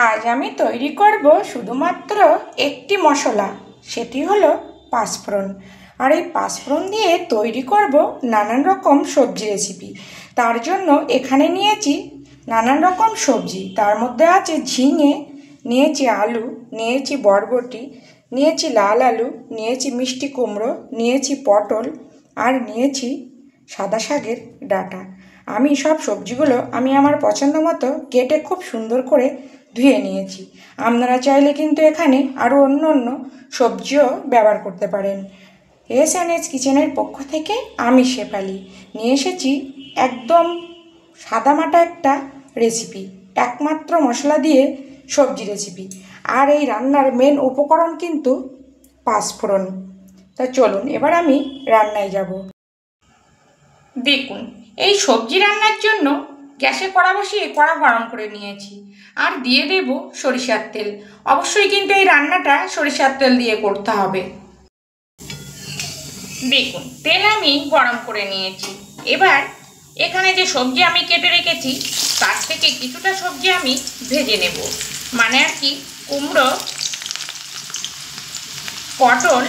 আজ আমি তৈরি করব শুধুমাত্র একটি মশলা, সেটি হলো পাঁচফোড়ন। আর এই পাঁচফোড়ন দিয়ে তৈরি করব নানান রকম সবজি রেসিপি। তার জন্য এখানে নিয়েছি নানান রকম সবজি। তার মধ্যে আছে ঝিঙে, নিয়েছি আলু, নিয়েছি বরবটি, নিয়েছি লাল আলু, নিয়েছি মিষ্টি কুমড়ো, নিয়েছি পটল, আর নিয়েছি সাদা শাকের ডাঁটা। আমি সব সবজিগুলো আমার পছন্দ মতো কেটে খুব সুন্দর করে ধুয়ে নিয়েছি। আপনারা চাইলে কিন্তু এখানে আরও অন্য অন্য সবজিও ব্যবহার করতে পারেন। এস&এস কিচেনের পক্ষ থেকে আমি শেফালি নিয়ে এসেছি একদম সাদামাটা একটা রেসিপি, একমাত্র মশলা দিয়ে সবজি রেসিপি। আর এই রান্নার মেন উপকরণ কিন্তু পাঁচফোড়ন। তা চলুন এবার আমি রান্নায় যাব। দেখুন, এই সবজি রান্নার জন্য গ্যাসে কড়া বসিয়ে কড়া গরম করে নিয়েছি, আর দিয়ে দেব সরিষার তেল। অবশ্যই কিন্তু এই রান্নাটা সরিষার তেল দিয়ে করতে হবে। দেখুন, তেল আমি গরম করে নিয়েছি। এবার এখানে যে সবজি আমি কেটে রেখেছি তার থেকে কিছুটা সবজি আমি ভেজে নেব। মানে আর কি, কুমড়ো, পটল,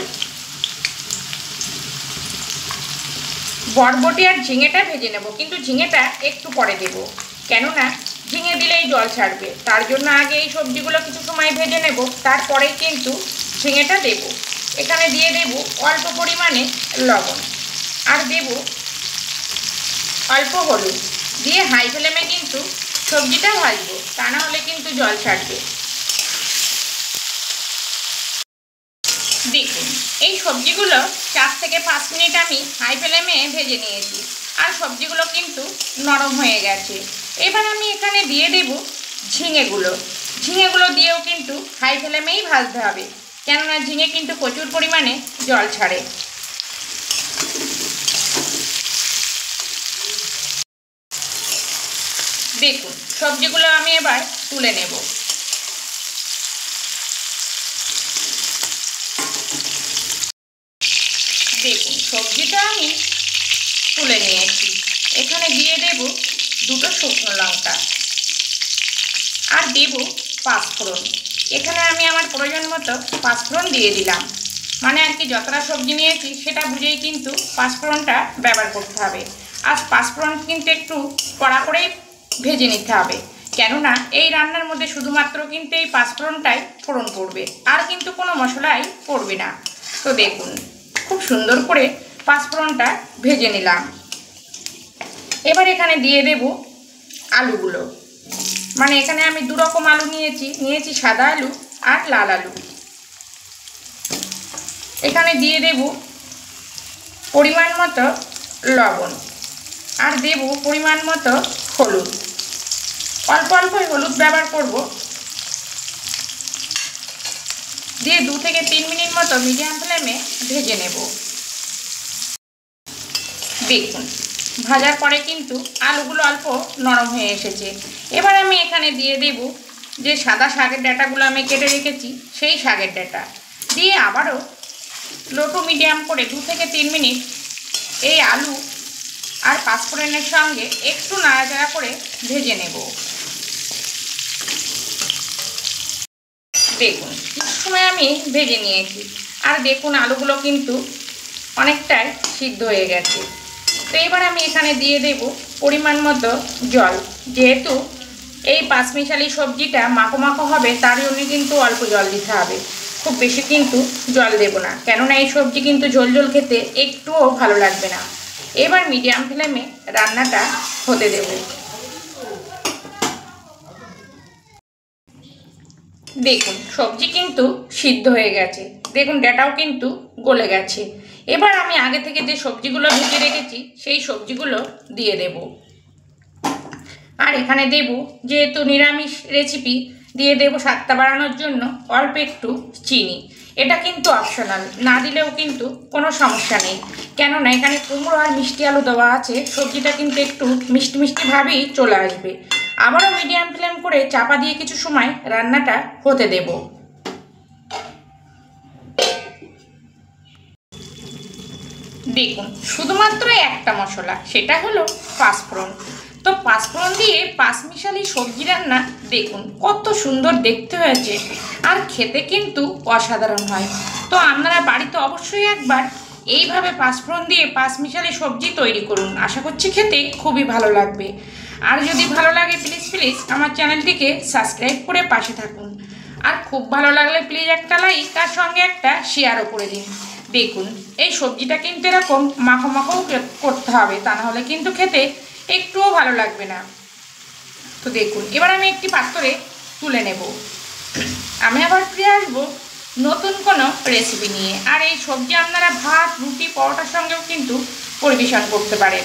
বরবটি আর ঝিঙেটা ভেজে নেব। কিন্তু ঝিঙেটা একটু পরে দেব, কেননা ঝিঙে দিলেই জল ছাড়বে। তার জন্য আগে এই সবজিগুলো কিছু সময় ভেজে নেব, তারপরেই কিন্তু ঝিঙেটা দেব। এখানে দিয়ে দেব অল্প পরিমাণে লবণ, আর দেব অল্প হলুদ। দিয়ে হাই ফ্লেমে কিন্তু সবজিটা ভাজবো, তা না হলে কিন্তু জল ছাড়বে। দেখুন, এই সবজিগুলো 4 থেকে 5 মিনিট আমি হাই ফ্লেমে ভেজে নিয়েছি, আর সবজিগুলো কিন্তু নরম হয়ে গেছে। এবার আমি এখানে দিয়ে দেব ঝিঙেগুলো দিয়েও কিন্তু হাই ফ্লেমেই ভাজতে হবে, কেননা ঝিঙে কিন্তু প্রচুর পরিমাণে জল ছাড়ে। দেখুন, সবজিগুলো আমি এবার তুলে নেব। দেখুন, সবজিটা আমি তুলে নিয়েছি। এখানে দিয়ে দেব 2টো শুকনো লঙ্কা, আর দেব পাঁচফোড়ন। এখানে আমি আমার প্রয়োজন মতো পাঁচফোড়ন দিয়ে দিলাম। মানে আর কি, যতটা সবজি নিয়েছি সেটা বুঝেই কিন্তু পাঁচফোড়নটা ব্যবহার করতে হবে। আর পাঁচফোড়ন কিন্তু একটু কড়া করেই ভেজে নিতে হবে, কেননা এই রান্নার মধ্যে শুধুমাত্র কিন্তু এই পাঁচফোড়নটাই ফোড়ন পড়বে, আর কিন্তু কোনো মশলাই পড়বে না। তো দেখুন, খুব সুন্দর করে পাঁচফোড়নটা ভেজে নিলাম। এবার এখানে দিয়ে দেব আলুগুলো। মানে এখানে আমি 2 রকম আলু নিয়েছি সাদা আলু আর লাল আলু। এখানে দিয়ে দেব পরিমাণ মতো লবণ, আর দেব পরিমাণ মতো হলুদ। অল্প অল্পই হলুদ ব্যবহার করব। দিয়ে 2 থেকে 3 মিনিট মতো মিডিয়াম ফ্লেমে ভেজে নেব। দেখুন, ভাজার পরে কিন্তু আলুগুলো অল্প নরম হয়ে এসেছে। এবার আমি এখানে দিয়ে দেব যে সাদা শাকের ডাঁটাগুলো আমি কেটে রেখেছি, সেই শাকের ডাঁটা দিয়ে আবারও লো টু মিডিয়াম করে 2 থেকে 3 মিনিট এই আলু আর পাঁচফোড়নের সঙ্গে একটু নাড়াচাড়া করে ভেজে নেব। দেখুন, কিছু সময় আমি ভেজে নিয়েছি, আর দেখুন আলুগুলো কিন্তু অনেকটাই সিদ্ধ হয়ে গেছে। তো এবার আমি এখানে দিয়ে দেব পরিমাণ মতো জল। যেহেতু এই পাঁচমিশালি সবজিটা মাখো মাখো হবে, তার জন্য কিন্তু অল্প জল দিতে হবে, খুব বেশি কিন্তু জল দেব না, কেননা এই সবজি কিন্তু ঝোল ঝোল খেতে একটুও ভালো লাগবে না। এবার মিডিয়াম ফ্লেমে রান্নাটা হতে দেব। দেখুন, সবজি কিন্তু সিদ্ধ হয়ে গেছে। দেখুন, ডাঁটাও কিন্তু গলে গেছে। এবার আমি আগে থেকে যে সবজিগুলো ভেজে রেখেছি সেই সবজিগুলো দিয়ে দেব। আর এখানে দেব, যেহেতু নিরামিষ রেসিপি, দিয়ে দেব স্বাদটা বাড়ানোর জন্য অল্প একটু চিনি। এটা কিন্তু অপশনাল, না দিলেও কিন্তু কোনো সমস্যা নেই, কেননা এখানে কুমড়ো আর মিষ্টি আলু দেওয়া আছে। সবজিটা কিন্তু একটু মিষ্টি মিষ্টি ভাবেই চলে আসবে। আবারও মিডিয়াম ফ্লেম করে চাপা দিয়ে কিছু সময় রান্নাটা হতে দেব। দেখুন, শুধুমাত্র একটা মশলা, সেটা হলো পাঁচফোড়ন। তো পাঁচফোড়ন দিয়ে পাঁচমিশালি সবজি রান্না দেখুন কত সুন্দর দেখতে হয়েছে, আর খেতে কিন্তু অসাধারণ হয়। তো আপনারা বাড়িতে অবশ্যই একবার এইভাবে পাঁচফোড়ন দিয়ে পাঁচমিশালি সবজি তৈরি করুন, আশা করছি খেতে খুবই ভালো লাগবে। আর যদি ভালো লাগে প্লিজ প্লিজ আমার চ্যানেলটিকে সাবস্ক্রাইব করে পাশে থাকুন। আর খুব ভালো লাগলে প্লিজ একটা লাইক আর সঙ্গে একটা শেয়ারও করে দিন। দেখুন এই সবজিটা কিন্তু এরকম মাখো মাখোও করতে হবে, তা নাহলে কিন্তু খেতে একটুও ভালো লাগবে না। তো দেখুন এবার আমি একটি পাত্রে তুলে নেব। আমি আবার ফিরে আসবো নতুন কোনো রেসিপি নিয়ে। আর এই সবজি আপনারা ভাত, রুটি, পরোটার সঙ্গেও কিন্তু পরিবেশন করতে পারেন।